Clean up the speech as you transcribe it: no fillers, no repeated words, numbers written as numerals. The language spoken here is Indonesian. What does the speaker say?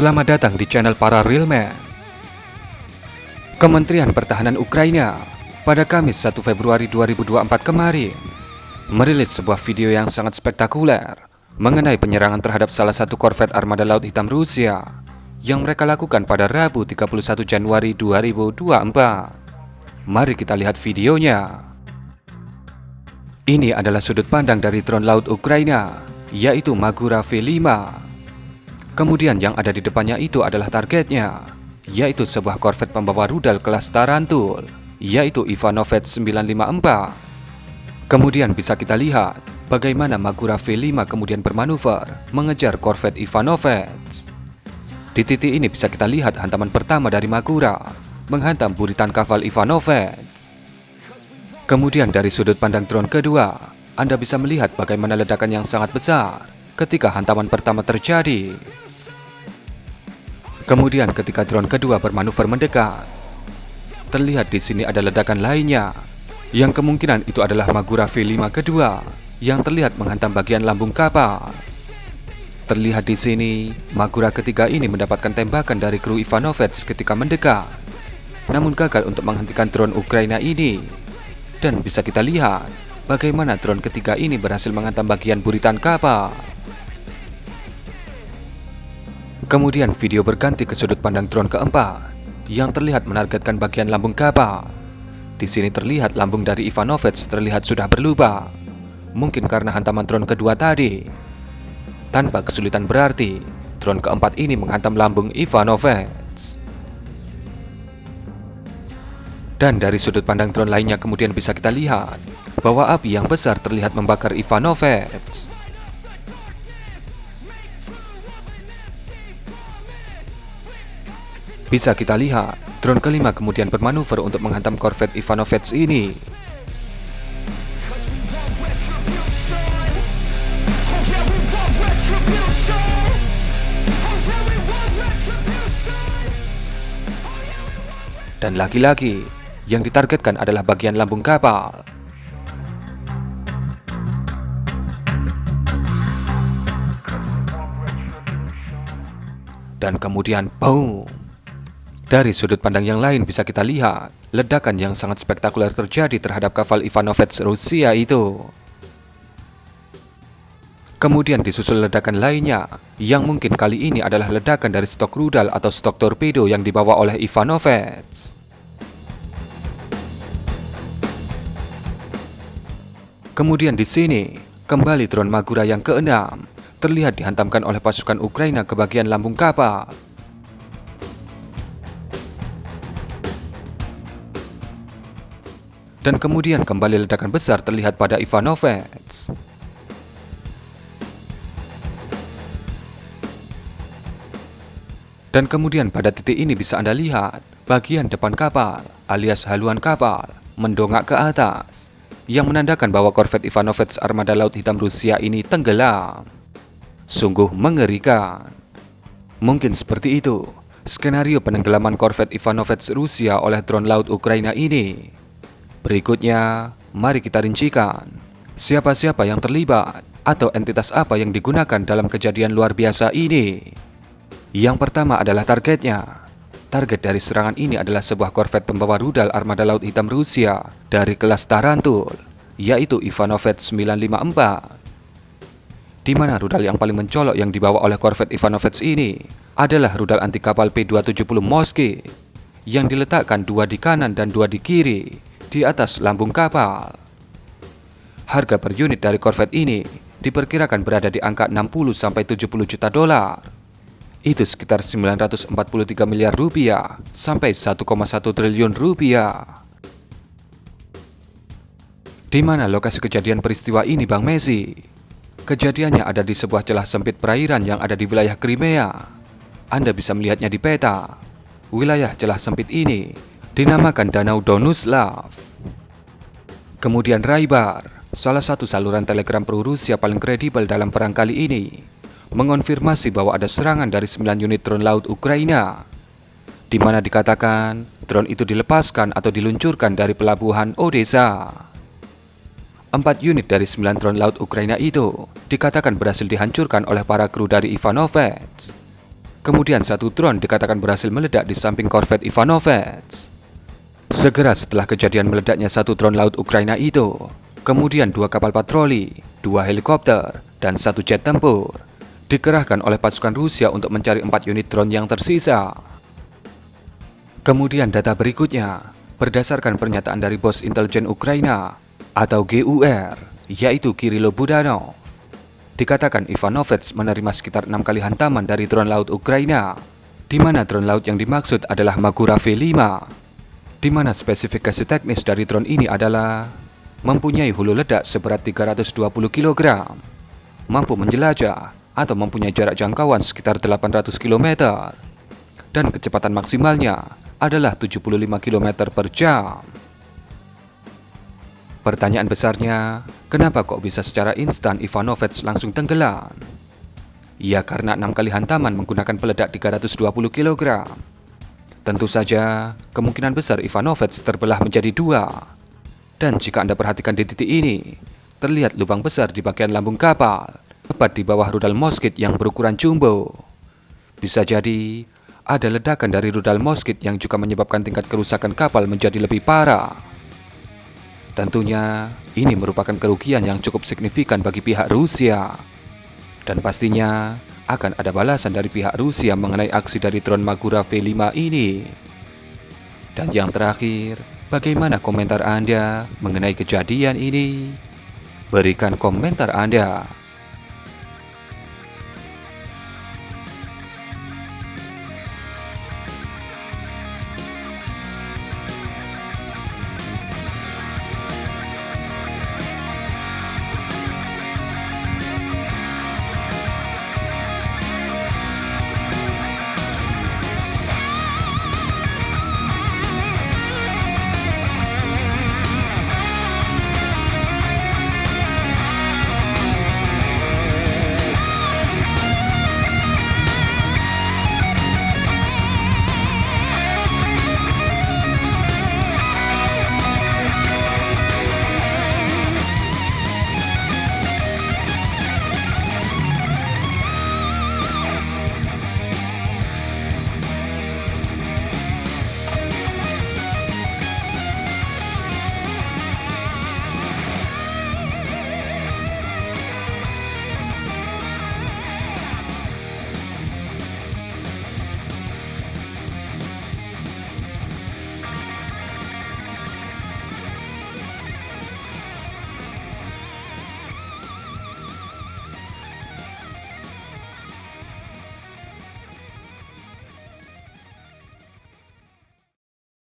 Selamat datang di channel para Realman. Kementerian Pertahanan Ukraina pada Kamis 1 Februari 2024 kemarin merilis sebuah video yang sangat spektakuler mengenai penyerangan terhadap salah satu korvet armada Laut Hitam Rusia yang mereka lakukan pada Rabu 31 Januari 2024. Mari kita lihat videonya. Ini adalah sudut pandang dari drone laut Ukraina, yaitu Magura V5. Kemudian yang ada di depannya itu adalah targetnya, yaitu sebuah korvet pembawa rudal kelas Tarantul, yaitu Ivanovets 954. Kemudian bisa kita lihat bagaimana Magura V5 kemudian bermanuver mengejar korvet Ivanovets. Di titik ini bisa kita lihat hantaman pertama dari Magura menghantam buritan kapal Ivanovets. Kemudian dari sudut pandang drone kedua, Anda bisa melihat bagaimana ledakan yang sangat besar ketika hantaman pertama terjadi. Kemudian ketika drone kedua bermanuver mendekat, terlihat di sini ada ledakan lainnya, yang kemungkinan itu adalah Magura V5 kedua yang terlihat menghantam bagian lambung kapal. Terlihat di sini, Magura ketiga ini mendapatkan tembakan dari kru Ivanovets ketika mendekat, namun gagal untuk menghentikan drone Ukraina ini. Dan bisa kita lihat bagaimana drone ketiga ini berhasil menghantam bagian buritan kapal. Kemudian video berganti ke sudut pandang drone keempat yang terlihat menargetkan bagian lambung kapal. Di sini terlihat lambung dari Ivanovets terlihat sudah berlubang, mungkin karena hantaman drone kedua tadi. Tanpa kesulitan berarti, drone keempat ini menghantam lambung Ivanovets. Dan dari sudut pandang drone lainnya kemudian bisa kita lihat bahwa api yang besar terlihat membakar Ivanovets. Bisa kita lihat, drone kelima kemudian bermanuver untuk menghantam korvet Ivanovets ini. Dan lagi-lagi, yang ditargetkan adalah bagian lambung kapal. Dan kemudian, boom! Dari sudut pandang yang lain bisa kita lihat ledakan yang sangat spektakuler terjadi terhadap kapal Ivanovets Rusia itu. Kemudian disusul ledakan lainnya yang mungkin kali ini adalah ledakan dari stok rudal atau stok torpedo yang dibawa oleh Ivanovets. Kemudian di sini kembali drone Magura yang keenam terlihat dihantamkan oleh pasukan Ukraina ke bagian lambung kapal. Dan kemudian kembali ledakan besar terlihat pada Ivanovets. Dan kemudian pada titik ini bisa Anda lihat bagian depan kapal alias haluan kapal mendongak ke atas, yang menandakan bahwa korvet Ivanovets armada Laut Hitam Rusia ini tenggelam. Sungguh mengerikan. Mungkin seperti itu skenario penenggelaman korvet Ivanovets Rusia oleh drone laut Ukraina ini. Berikutnya, mari kita rincikan siapa-siapa yang terlibat atau entitas apa yang digunakan dalam kejadian luar biasa ini. Yang pertama adalah targetnya. Target dari serangan ini adalah sebuah korvet pembawa rudal armada Laut Hitam Rusia dari kelas Tarantul, yaitu Ivanovets 954. Di mana rudal yang paling mencolok yang dibawa oleh korvet Ivanovets ini adalah rudal anti kapal P-270 Moskit yang diletakkan dua di kanan dan dua di kiri di atas lambung kapal. Harga per unit dari korvet ini diperkirakan berada di angka 60-70 juta dolar. Itu sekitar 943 miliar rupiah sampai 1,1 triliun rupiah. Di mana lokasi kejadian peristiwa ini, Bang Messi? Kejadiannya ada di sebuah celah sempit perairan yang ada di wilayah Crimea. Anda bisa melihatnya di peta. Wilayah celah sempit ini dinamakan Danau Donuslav. Kemudian Raibar, salah satu saluran telegram pro Rusia paling kredibel dalam perang kali ini, mengonfirmasi bahwa ada serangan dari 9 unit drone laut Ukraina, di mana dikatakan drone itu dilepaskan atau diluncurkan dari pelabuhan Odessa. 4 unit dari 9 drone laut Ukraina itu dikatakan berhasil dihancurkan oleh para kru dari Ivanovets. Kemudian satu drone dikatakan berhasil meledak di samping korvet Ivanovets. Segera setelah kejadian meledaknya satu drone laut Ukraina itu, kemudian 2 kapal patroli, 2 helikopter, dan 1 jet tempur dikerahkan oleh pasukan Rusia untuk mencari 4 unit drone yang tersisa. Kemudian data berikutnya, berdasarkan pernyataan dari bos intelijen Ukraina atau GUR, yaitu Kirilo Budanov, dikatakan Ivanovets menerima sekitar 6 kali hantaman dari drone laut Ukraina, di mana drone laut yang dimaksud adalah Magura V5, di mana spesifikasi teknis dari drone ini adalah mempunyai hulu ledak seberat 320 kg, mampu menjelajah atau mempunyai jarak jangkauan sekitar 800 km, dan kecepatan maksimalnya adalah 75 km per jam. Pertanyaan besarnya, kenapa kok bisa secara instan Ivanovets langsung tenggelam? Ya karena 6 kali hantaman menggunakan peledak 320 kg. Tentu saja, kemungkinan besar Ivanovets terbelah menjadi 2. Dan jika Anda perhatikan di titik ini, terlihat lubang besar di bagian lambung kapal, tepat di bawah rudal moskit yang berukuran jumbo. Bisa jadi, ada ledakan dari rudal moskit yang juga menyebabkan tingkat kerusakan kapal menjadi lebih parah. Tentunya, ini merupakan kerugian yang cukup signifikan bagi pihak Rusia. Dan pastinya, akan ada balasan dari pihak Rusia mengenai aksi dari drone Magura V5 ini. Dan yang terakhir, bagaimana komentar Anda mengenai kejadian ini? Berikan komentar Anda.